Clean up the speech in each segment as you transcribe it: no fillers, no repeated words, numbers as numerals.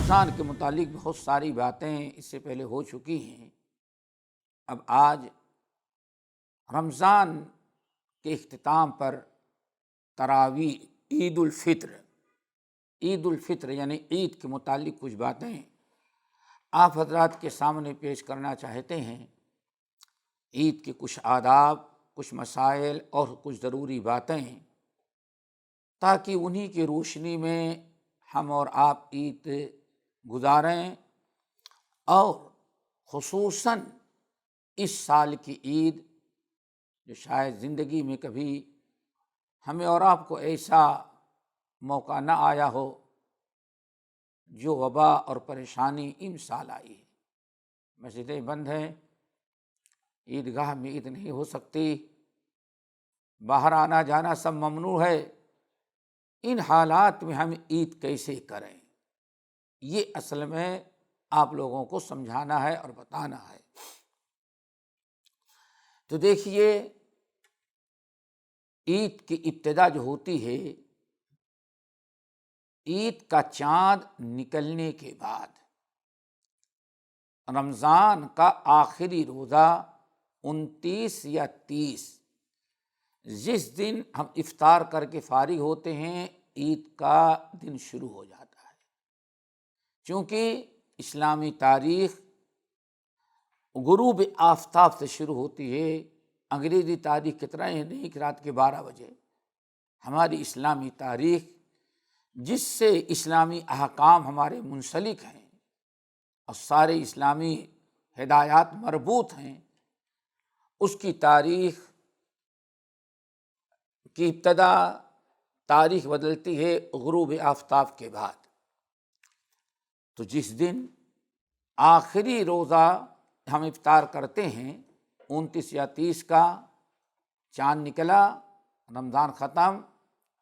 رمضان کے متعلق بہت ساری باتیں اس سے پہلے ہو چکی ہیں۔ اب آج رمضان کے اختتام پر تراویح عید الفطر یعنی عید کے متعلق کچھ باتیں آپ حضرات کے سامنے پیش کرنا چاہتے ہیں۔ عید کے کچھ آداب، کچھ مسائل اور کچھ ضروری باتیں، تاکہ انہی کی روشنی میں ہم اور آپ عید گزاریں، اور خصوصاً اس سال کی عید جو شاید زندگی میں کبھی ہمیں اور آپ کو ایسا موقع نہ آیا ہو، جو وبا اور پریشانی ان سال آئی ہے۔ مسجدیں بند ہیں، عیدگاہ میں عید نہیں ہو سکتی، باہر آنا جانا سب ممنوع ہے۔ ان حالات میں ہم عید کیسے کریں، یہ اصل میں آپ لوگوں کو سمجھانا ہے اور بتانا ہے۔ تو دیکھیے، عید کی ابتدا جو ہوتی ہے، عید کا چاند نکلنے کے بعد رمضان کا آخری روزہ 29 یا 30، جس دن ہم افطار کر کے فارغ ہوتے ہیں، عید کا دن شروع ہو جاتا ہے۔ چونکہ اسلامی تاریخ غروب آفتاب سے شروع ہوتی ہے، انگریزی تاریخ کی طرح نہیں کہ رات کے 12 بجے۔ ہماری اسلامی تاریخ جس سے اسلامی احکام ہمارے منسلک ہیں اور سارے اسلامی ہدایات مربوط ہیں، اس کی تاریخ کی ابتدا تاریخ بدلتی ہے غروب آفتاب کے بعد۔ تو جس دن آخری روزہ ہم افطار کرتے ہیں، 29 یا 30 کا چاند نکلا، رمضان ختم،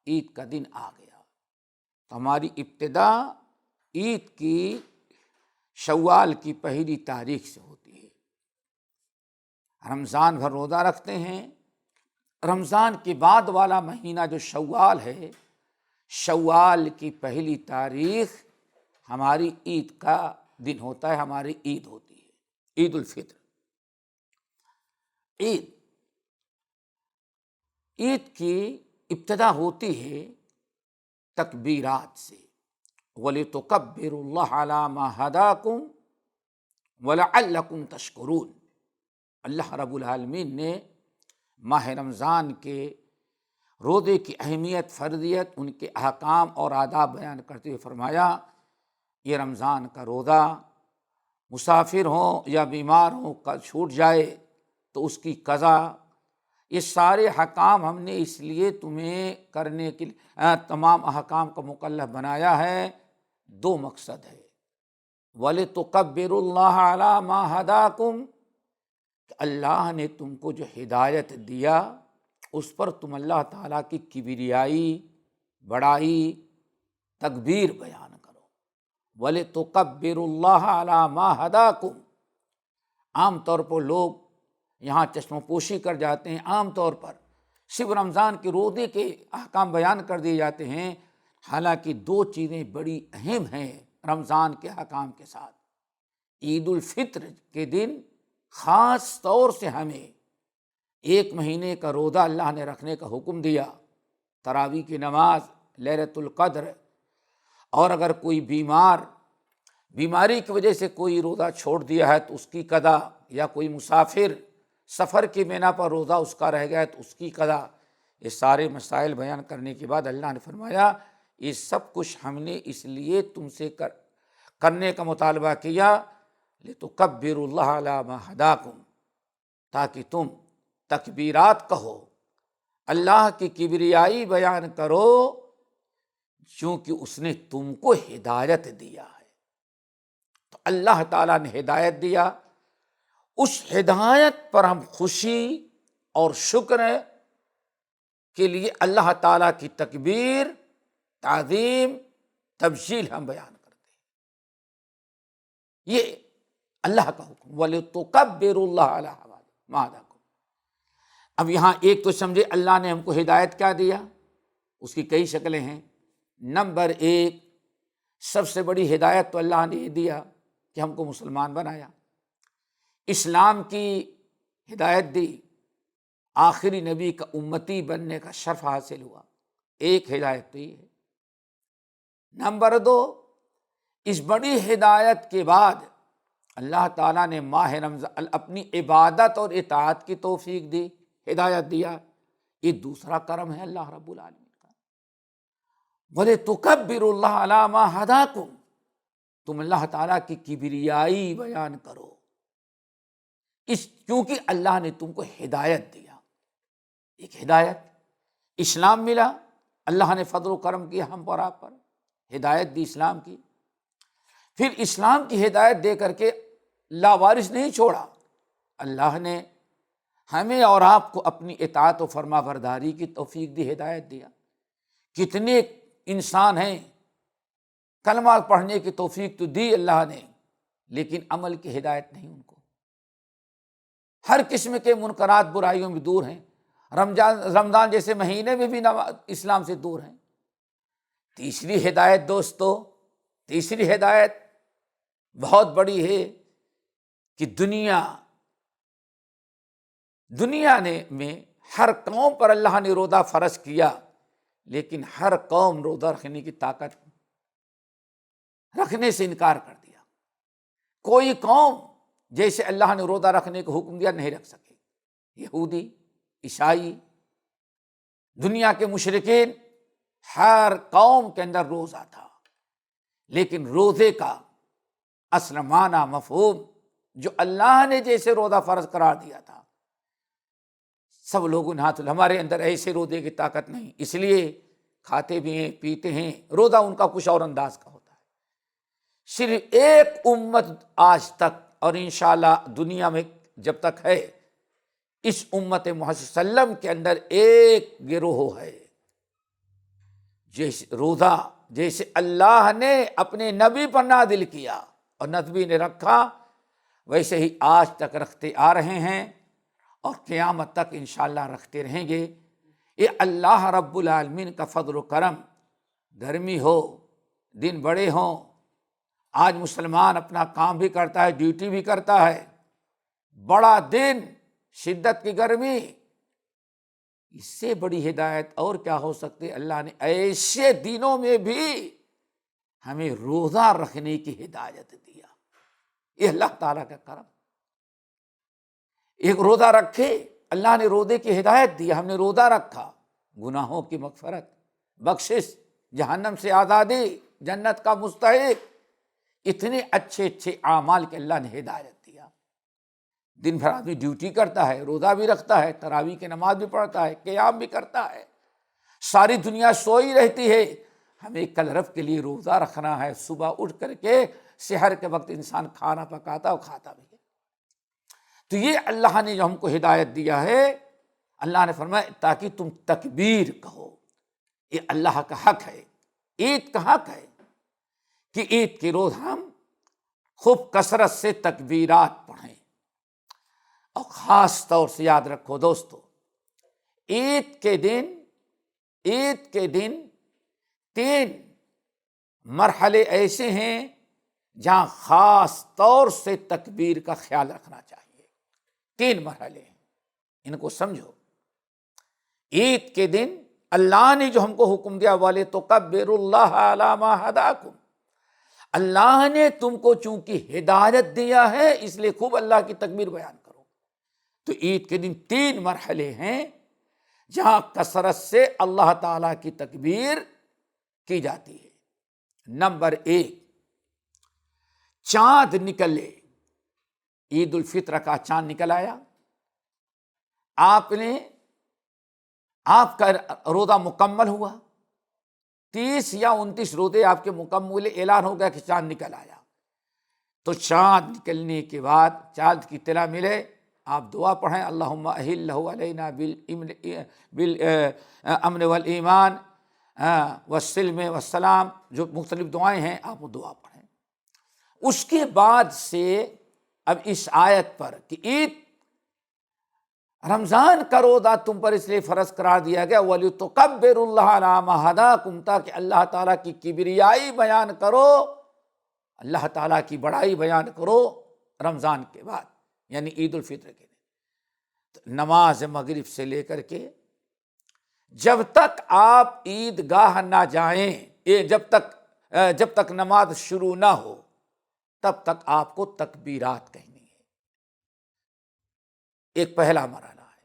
عید کا دن آ گیا، تو ہماری ابتدا عید کی شوال کی پہلی تاریخ سے ہوتی ہے۔ رمضان بھر روزہ رکھتے ہیں۔ رمضان کے بعد والا مہینہ جو شوال ہے، شوال کی پہلی تاریخ ہماری عید کا دن ہوتا ہے، ہماری عید ہوتی ہے، عید الفطر۔ عید کی ابتدا ہوتی ہے تکبیرات سے، وَلِتُكَبِّرُوا اللَّهَ عَلَىٰ مَا هَدَاكُمْ وَلَعَلَّكُمْ تَشْكُرُونَ۔ اللہ رب العالمین نے ماہ رمضان کے روزے کی اہمیت، فرضیت، ان کے احکام اور آداب بیان کرتے ہوئے فرمایا، یہ رمضان کا روزہ مسافر ہوں یا بیمار ہوں کا چھوٹ جائے تو اس کی قضا، یہ سارے احکام ہم نے اس لیے تمہیں کرنے کے لیے تمام احکام کا مکلف بنایا ہے۔ دو مقصد ہے، وَلِتُكَبِّرُوا اللَّهَ عَلَىٰ مَا هَدَاكُمْ، کہ اللہ نے تم کو جو ہدایت دیا اس پر تم اللہ تعالیٰ کی کبریائی، بڑائی، تکبیر بیان کرو۔ وَلِتُكَبِّرُوا اللَّهَ عَلَىٰ مَا هَدَاكُمْ۔ عام طور پر لوگ یہاں چشم پوشی کر جاتے ہیں، عام طور پر صرف رمضان کے روزے کے احکام بیان کر دیے جاتے ہیں، حالانکہ دو چیزیں بڑی اہم ہیں رمضان کے احکام کے ساتھ۔ عید الفطر کے دن خاص طور سے ہمیں 1 مہینے کا روزہ اللہ نے رکھنے کا حکم دیا، تراویح کی نماز، لیلۃ القدر، اور اگر کوئی بیماری کی وجہ سے کوئی روزہ چھوڑ دیا ہے تو اس کی قضا، یا کوئی مسافر سفر کی بنا پر روزہ اس کا رہ گیا تو اس کی قضا۔ یہ سارے مسائل بیان کرنے کے بعد اللہ نے فرمایا، یہ سب کچھ ہم نے اس لیے تم سے کرنے کا مطالبہ کیا، لِتُكَبِّرُوا اللَّهَ عَلَىٰ مَا هَدَاكُمْ، تاکہ تم تکبیرات کہو، اللہ کی کبریائی بیان کرو، چونکہ اس نے تم کو ہدایت دیا ہے۔ تو اللہ تعالیٰ نے ہدایت دیا، اس ہدایت پر ہم خوشی اور شکر کے لیے اللہ تعالیٰ کی تکبیر، تعظیم، تبجیل ہم بیان کرتے ہیں۔ یہ اللہ کا حکم، وَلِتُكَبِّرُوا اللَّهَ عَلَىٰ مَا هَدَاكُمْ۔ اب یہاں ایک تو سمجھے اللہ نے ہم کو ہدایت کیا دیا، اس کی کئی شکلیں ہیں۔ نمبر 1، سب سے بڑی ہدایت تو اللہ نے یہ دیا کہ ہم کو مسلمان بنایا، اسلام کی ہدایت دی، آخری نبی کا امتی بننے کا شرف حاصل ہوا۔ ایک ہدایت تو یہ ہے۔ نمبر 2، اس بڑی ہدایت کے بعد اللہ تعالیٰ نے ماہ رمضان اپنی عبادت اور اطاعت کی توفیق دی، ہدایت دیا۔ یہ دوسرا کرم ہے اللہ رب العالمین کا۔ وَلِتُكَبِّرُوا اللَّهَ عَلَىٰ مَا هَدَاكُمْ، تم اللہ تعالیٰ کی کبریائی بیان کرو، کیونکہ اللہ نے تم کو ہدایت دیا۔ ایک ہدایت، اسلام ملا، اللہ نے فضل و کرم کیا ہم پر، آپ پر ہدایت دی اسلام کی۔ پھر اسلام کی ہدایت دے کر کے لاوارث نہیں چھوڑا، اللہ نے ہمیں اور آپ کو اپنی اطاعت و فرما برداری کی توفیق دی، ہدایت دیا۔ کتنے انسان ہیں کلمہ پڑھنے کی توفیق تو دی اللہ نے، لیکن عمل کی ہدایت نہیں ان کو، ہر قسم کے منکرات برائیوں میں دور ہیں، رمضان جیسے مہینے میں بھی اسلام سے دور ہیں۔ تیسری ہدایت دوستو، تیسری ہدایت بہت بڑی ہے کہ دنیا میں ہر قوم پر اللہ نے روزہ فرض کیا، لیکن ہر قوم روزہ رکھنے کی طاقت رکھنے سے انکار کر دیا۔ کوئی قوم جیسے اللہ نے روزہ رکھنے کو حکم دیا نہیں رکھ سکے، یہودی، عیسائی، دنیا کے مشرکین، ہر قوم کے اندر روزہ تھا، لیکن روزے کا اصل معنی مفہوم جو اللہ نے جیسے روزہ فرض قرار دیا تھا، سب لوگوں نے ہاتھ، ہمارے اندر ایسے روزے کی طاقت نہیں، اس لیے کھاتے بھی ہیں، پیتے ہیں، روزہ ان کا کچھ اور انداز کا ہوتا ہے۔ صرف ایک امت آج تک اور انشاءاللہ دنیا میں جب تک ہے، اس امت محمد صلی اللہ علیہ وسلم کے اندر ایک گروہ ہے، جیسے روزہ جیسے اللہ نے اپنے نبی پر نازل کیا اور نبی نے رکھا، ویسے ہی آج تک رکھتے آ رہے ہیں اور قیامت تک انشاءاللہ رکھتے رہیں گے۔ یہ اللہ رب العالمین کا فضل و کرم، گرمی ہو، دن بڑے ہوں، آج مسلمان اپنا کام بھی کرتا ہے، ڈیوٹی بھی کرتا ہے، بڑا دن، شدت کی گرمی، اس سے بڑی ہدایت اور کیا ہو سکتی؟ اللہ نے ایسے دنوں میں بھی ہمیں روزہ رکھنے کی ہدایت دیا۔ یہ اللہ تعالیٰ کا کرم، ایک روزہ رکھے، اللہ نے روزے کی ہدایت دی، ہم نے روزہ رکھا، گناہوں کی مغفرت، بخشش، جہنم سے آزادی، جنت کا مستحق، اتنے اچھے اچھے اعمال کے اللہ نے ہدایت دیا۔ دن بھر آدمی ڈیوٹی کرتا ہے، روزہ بھی رکھتا ہے، تراویح کی نماز بھی پڑھتا ہے، قیام بھی کرتا ہے، ساری دنیا سوئی رہتی ہے، ہمیں کل رب کے لیے روزہ رکھنا ہے۔ صبح اٹھ کر کے سحر کے وقت انسان کھانا پکاتا اور کھاتا بھی ہے۔ تو یہ اللہ نے جو ہم کو ہدایت دیا ہے، اللہ نے فرمایا تاکہ تم تکبیر کہو، یہ اللہ کا حق ہے، عید کا حق ہے کہ عید کے روز ہم خوب کثرت سے تکبیرات پڑھیں۔ اور خاص طور سے یاد رکھو دوستو، عید کے دن 3 مرحلے ایسے ہیں جہاں خاص طور سے تکبیر کا خیال رکھنا چاہیے۔ 3 مرحلے ہیں، ان کو سمجھو۔ عید کے دن اللہ نے جو ہم کو حکم دیا، وَلِتُكَبِّرُوا اللَّهَ عَلَىٰ مَا هَدَاكُمْ، اللہ نے تم کو چونکہ ہدایت دیا ہے اس لیے خوب اللہ کی تکبیر بیان کرو۔ تو عید کے دن 3 مرحلے ہیں جہاں کثرت سے اللہ تعالیٰ کی تکبیر کی جاتی ہے۔ نمبر 1، چاند نکلے، عید الفطر کا چاند نکل آیا، آپ کا روزہ مکمل ہوا، 30 یا 29 روزے آپ کے مکمل، اعلان ہو گیا کہ چاند نکل آیا۔ تو چاند نکلنے کے بعد چاند کی اطلاع ملے، آپ دعا پڑھیں، اللہم احلہ علینا بالامن والایمان والسلم والسلام، جو مختلف دعائیں ہیں آپ وہ دعا پڑھیں۔ اس کے بعد سے اب اس آیت پر کہ عید رمضان کا روزہ تم پر اس لیے فرض قرار دیا گیا وَلِتُكَبِّرُوا اللَّهَ عَلَىٰ مَا هَدَاكُمْ، تاکہ اللہ تعالیٰ کی کبریائی بیان کرو، اللہ تعالیٰ کی بڑائی بیان کرو رمضان کے بعد، یعنی عید الفطر کے دن۔ نماز مغرب سے لے کر کے جب تک آپ عید گاہ نہ جائیں، جب تک نماز شروع نہ ہو تب تک آپ کو تکبیرات کہنی ہے۔ ایک پہلا مرحلہ ہے۔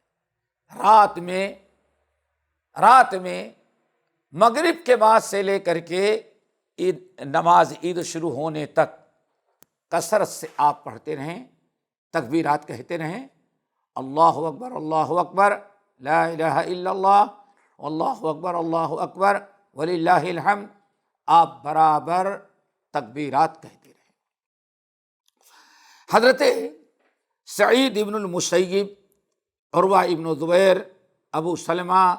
رات میں مغرب کے بعد سے لے کر کے نماز عید شروع ہونے تک کثرت سے آپ پڑھتے رہیں، تکبیرات کہتے رہیں، اللہ اکبر اللہ اکبر، لا الہ الا اللہ، اللہ اکبر وللہ الحمد، آپ برابر تکبیرات کہتے رہیں۔ حضرت سعید ابن المسیب، عروہ ابن زبیر، ابو سلمہ،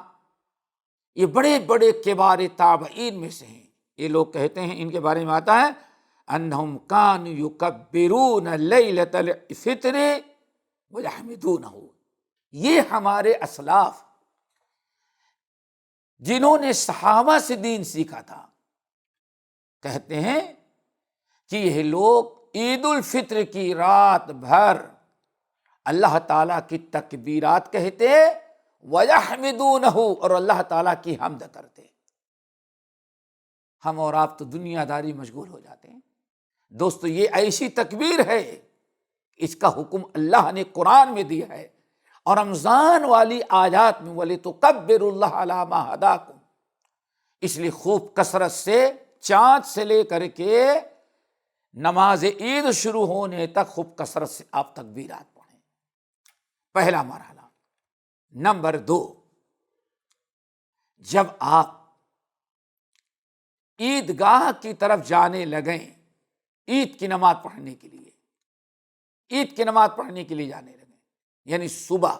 یہ بڑے بڑے کبار تابعین میں سے ہیں۔ یہ لوگ کہتے ہیں، ان کے بارے میں آتا ہے انہم کانوا یکبرون لیلۃ الفطر ویحمدونہ، یہ ہمارے اسلاف جنہوں نے صحابہ سے دین سیکھا تھا کہتے ہیں کہ یہ لوگ عید الفطر کی رات بھر اللہ تعالیٰ کی تکبیرات کہتے وَيَحْمِدُونَهُ، اور اللہ تعالیٰ کی حمد کرتے۔ ہم اور آپ تو دنیا داری مشغول ہو جاتے ہیں دوستو، یہ ایسی تکبیر ہے، اس کا حکم اللہ نے قرآن میں دیا ہے، اور رمضان والی آیات میں وَلِتُكَبِّرُوا اللَّهَ عَلَىٰ مَا هَدَاكُمْ، اس لیے خوب کثرت سے چاند سے لے کر کے نماز عید شروع ہونے تک خوب کثرت سے آپ تکبیرات پڑھیں۔ پہلا مرحلہ۔ نمبر 2، جب آپ عیدگاہ کی طرف جانے لگیں، عید کی نماز پڑھنے کے لیے جانے لگیں، یعنی صبح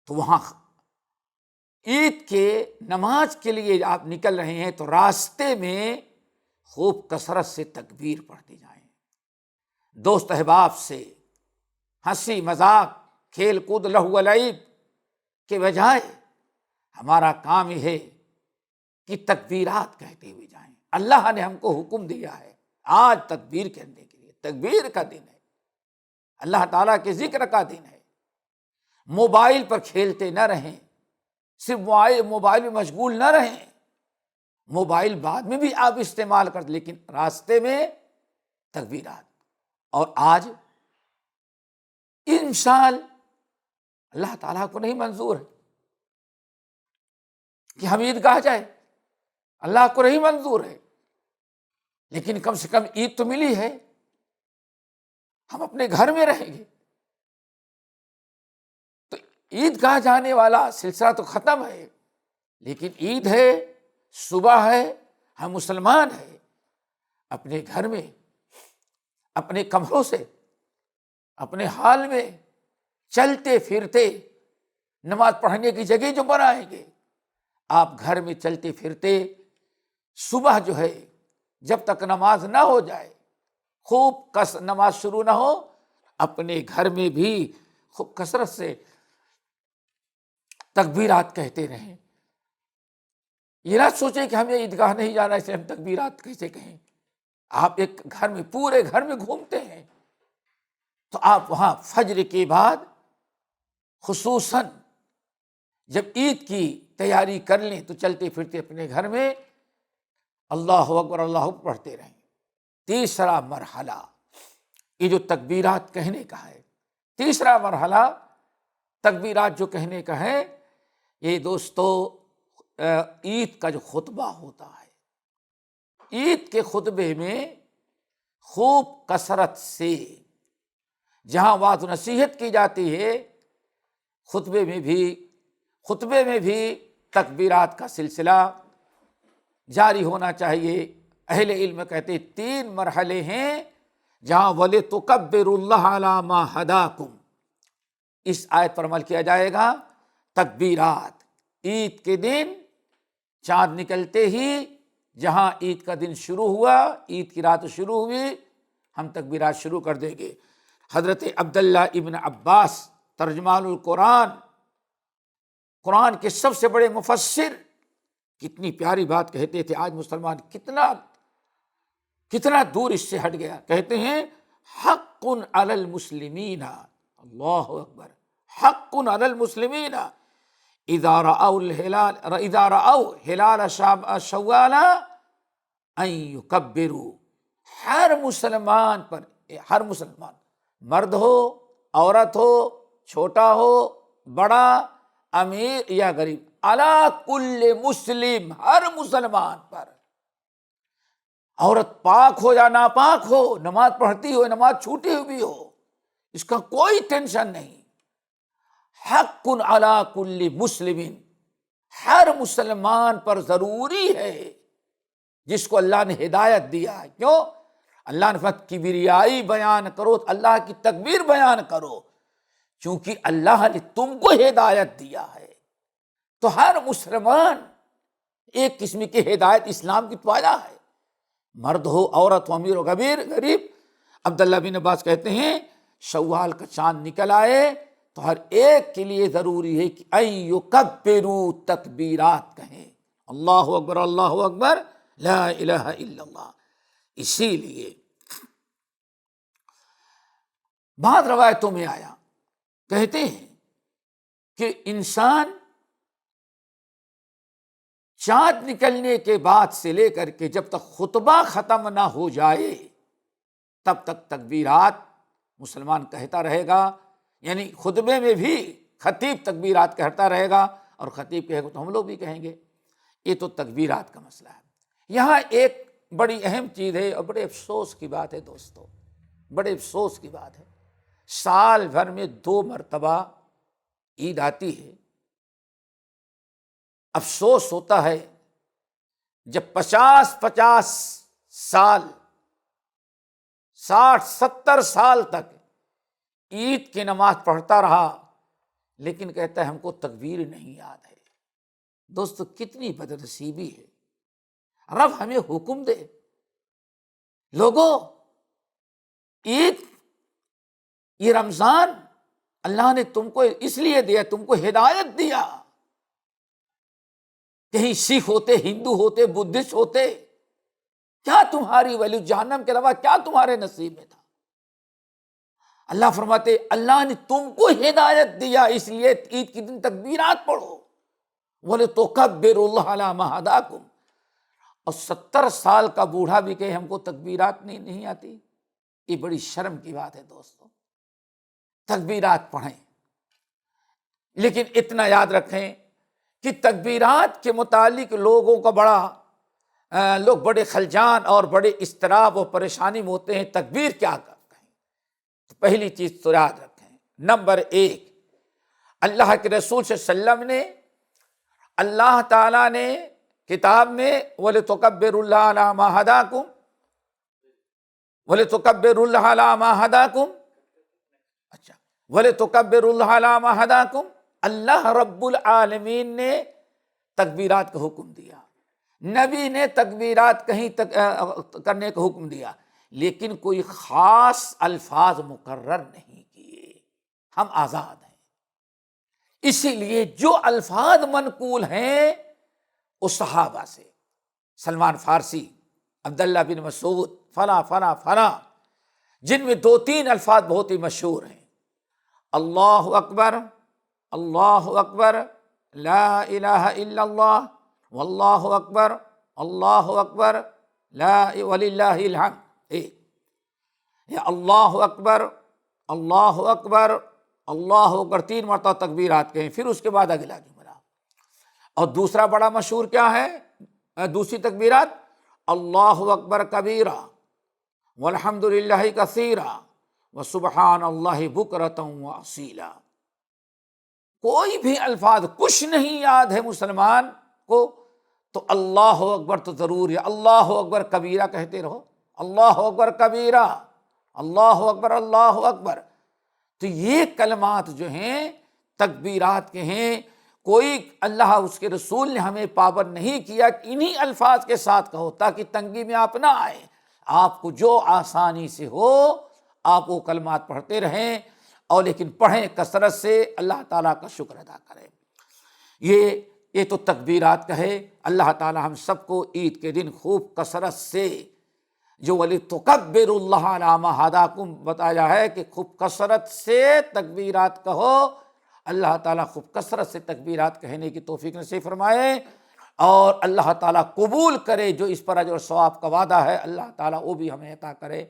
تو وہاں عید کے نماز کے لیے آپ نکل رہے ہیں تو راستے میں خوب کثرت سے تکبیر پڑھتے جائیں۔ دوست احباب سے ہنسی مذاق، کھیل کود، لہو و لعب کے بجائے ہمارا کام یہ ہے کہ تکبیرات کہتے ہوئے جائیں۔ اللہ نے ہم کو حکم دیا ہے آج تکبیر کہنے کے لیے، تکبیر کا دن ہے، اللہ تعالیٰ کے ذکر کا دن ہے۔ موبائل پر کھیلتے نہ رہیں، صرف موبائل میں مشغول نہ رہیں، موبائل بعد میں بھی آپ استعمال کرتے، لیکن راستے میں تکبیرات۔ اور آج انسان اللہ تعالیٰ کو نہیں منظور ہے کہ ہم عیدگاہ جائیں، اللہ کو نہیں منظور ہے، لیکن کم سے کم عید تو ملی ہے، ہم اپنے گھر میں رہیں گے تو عیدگاہ جانے والا سلسلہ تو ختم ہے، لیکن عید ہے، صبح ہے، ہم مسلمان ہیں، اپنے گھر میں، اپنے کمروں سے، اپنے حال میں چلتے پھرتے نماز پڑھنے کی جگہ جو بنائیں گے، آپ گھر میں چلتے پھرتے صبح جو ہے جب تک نماز نہ ہو جائے، خوب نماز شروع نہ ہو، اپنے گھر میں بھی خوب کثرت سے تکبیرات کہتے رہیں۔ یہ نہ سوچیں کہ ہمیں عیدگاہ نہیں جانا اسے ہم تکبیرات کیسے کہیں۔ آپ ایک گھر میں، پورے گھر میں گھومتے ہیں تو آپ وہاں فجر کے بعد خصوصاً جب عید کی تیاری کر لیں تو چلتے پھرتے اپنے گھر میں اللہ اکبر اللہ اکبر پڑھتے رہیں۔ تیسرا مرحلہ، یہ جو تکبیرات کہنے کا ہے، تیسرا مرحلہ تکبیرات جو کہنے کا ہے، یہ دوستو عید کا جو خطبہ ہوتا ہے، عید کے خطبے میں خوب کثرت سے جہاں وعظ و نصیحت کی جاتی ہے، خطبے میں بھی تکبیرات کا سلسلہ جاری ہونا چاہیے۔ اہل علم کہتے 3 مرحلے ہیں جہاں وَلِتُكَبِّرُوا اللَّهَ عَلَىٰ مَا هَدَاكُمْ، اس آیت پر عمل کیا جائے گا۔ تکبیرات عید کے دن چاند نکلتے ہی جہاں عید کا دن شروع ہوا، عید کی رات شروع ہوئی، ہم تکبیرات شروع کر دیں گے۔ حضرت عبداللہ ابن عباس ترجمان القرآن، قرآن کے سب سے بڑے مفسر، کتنی پیاری بات کہتے تھے. آج مسلمان کتنا دور اس سے ہٹ گیا. کہتے ہیں حق علی المسلمین، اللہ اکبر، حق علی المسلمین اذا رأوا ہلال شوال ان یکبروا. ہر مسلمان پر، ہر مسلمان، مرد ہو عورت ہو، چھوٹا ہو بڑا، امیر یا غریب، علی کل مسلم، ہر مسلمان پر، عورت پاک ہو یا ناپاک ہو، نماز پڑھتی ہو نماز چھوٹی ہوئی ہو، اس کا کوئی ٹینشن نہیں. حق علی کل مسلم، ہر مسلمان پر ضروری ہے جس کو اللہ نے ہدایت دیا ہے. کیوں؟ اللہ نے فرمایا کبریائی بیان کرو، اللہ کی تکبیر بیان کرو، چونکہ اللہ نے تم کو ہدایت دیا ہے. تو ہر مسلمان ایک قسم کی ہدایت اسلام کی پایا ہے، مرد ہو عورت ہو، امیر ہو غریب. عبداللہ بن عباس کہتے ہیں شوال کا چاند نکل آئے تو ہر ایک کے لیے ضروری ہے کہ ان یکبروا، تکبیرات کہیں، اللہ اکبر اللہ اکبر لا الہ الا اللہ. اسی لیے بعض روایتوں میں آیا، کہتے ہیں کہ انسان چاند نکلنے کے بعد سے لے کر کے جب تک خطبہ ختم نہ ہو جائے تب تک تکبیرات مسلمان کہتا رہے گا. یعنی خطبے میں بھی خطیب تکبیرات کہتا رہے گا، اور خطیب کہے گا تو ہم لوگ بھی کہیں گے. یہ تو تکبیرات کا مسئلہ ہے. یہاں ایک بڑی اہم چیز ہے اور بڑے افسوس کی بات ہے دوستو، بڑے افسوس کی بات ہے. سال بھر میں 2 مرتبہ عید آتی ہے. افسوس ہوتا ہے جب 50 سال 60-70 سال تک عید کی نماز پڑھتا رہا، لیکن کہتا ہے ہم کو تکبیر نہیں یاد ہے. دوستو کتنی بدنصیبی ہے. رب ہمیں حکم دے، لوگوں عید، یہ رمضان اللہ نے تم کو اس لیے دیا، تم کو ہدایت دیا. کہیں سکھ ہوتے، ہندو ہوتے، بدھسٹ ہوتے، کیا تمہاری ویلیو جہنم کے علاوہ کیا تمہارے نصیب میں تھا؟ اللہ فرماتے اللہ نے تم کو ہدایت دیا، اس لیے عید کے دن تکبیرات پڑھو. وَلِتُكَبِّرُوا اللَّهَ عَلَىٰ مَا هَدَاكُمْ. اور 70 سال کا بوڑھا بھی کہے ہم کو تکبیرات نہیں آتی، یہ بڑی شرم کی بات ہے دوستو. تکبیرات پڑھیں، لیکن اتنا یاد رکھیں کہ تکبیرات کے متعلق لوگوں کا لوگ بڑے خلجان اور بڑے اضطراب و پریشانی میں ہوتے ہیں. تکبیر کیا کہیں؟ تو پہلی چیز تو یاد رکھیں، نمبر 1، اللہ کے رسول صلی اللہ علیہ وسلم نے، اللہ تعالیٰ نے کتاب میں وَلِتُكَبِّرُوا اللَّهَ عَلَىٰ مَا هَدَاكُمْ، وَلِتُكَبِّرُوا اللَّهَ عَلَىٰ مَا هَدَاكُمْ، اچھا، وَلِتُكَبِّرُوا اللَّهَ عَلَىٰ مَا هَدَاكُمْ. اللہ رب العالمین نے تکبیرات کا حکم دیا، نبی نے تکبیرات کہیں کرنے کا حکم دیا، لیکن کوئی خاص الفاظ مقرر نہیں کیے. ہم آزاد ہیں. اسی لیے جو الفاظ منقول ہیں اس صحابہ سے، سلمان فارسی، عبداللہ بن مسعود، فلاں فلاں فلاں، جن میں 2-3 الفاظ بہت ہی مشہور ہیں: اللہ اکبر، اللہ اکبر، لا الہ الا اللہ، واللہ اکبر، اللہ اکبر، لا وللہ الحمد. یا اللہ اکبر، اللہ اکبر، اللہ اکبر 3 مرتبہ تکبیرات کہیں، پھر اس کے بعد اگلا جملہ. اور دوسرا بڑا مشہور کیا ہے دوسری تکبیرات؟ اللہ اکبر کبیرہ، والحمد للہ کثیرہ، وسبحان اللہ بکرۃ واصیلا. کوئی بھی الفاظ کچھ نہیں یاد ہے مسلمان کو تو اللہ اکبر تو ضرور ہے. اللہ اکبر کبیرہ کہتے رہو، اللہ اکبر کبیرہ، اللہ اکبر، اللہ اکبر. تو یہ کلمات جو ہیں تکبیرات کے ہیں. کوئی اللہ اس کے رسول نے ہمیں پابند نہیں کیا کہ انہی الفاظ کے ساتھ کہو تاکہ تنگی میں آپ نہ آئے. آپ کو جو آسانی سے ہو آپ وہ کلمات پڑھتے رہیں اور لیکن پڑھیں کثرت سے، اللہ تعالیٰ کا شکر ادا کریں۔ یہ تو تکبیرات کا ہے۔ اللہ تعالیٰ ہم سب کو عید کے دن خوب کثرت سے جو وَلِتُكَبِّرُوا اللَّهَ عَلَىٰ مَا هَدَاكُمْ بتایا ہے کہ خوب کثرت سے تکبیرات کہو۔ اللہ تعالیٰ خوب کثرت سے تکبیرات کہنے کی توفیق نصیب فرمائے اور اللہ تعالیٰ قبول کرے، جو اس پر اجر و ثواب کا وعدہ ہے اللہ تعالیٰ وہ بھی ہمیں عطا کرے۔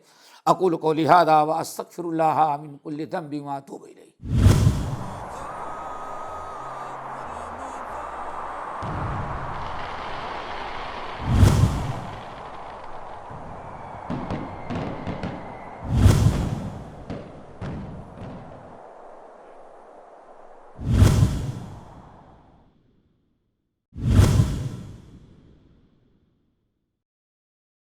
اقول قولی ھذا واستغفر اللہ من کل ذنب واتوب الیہ۔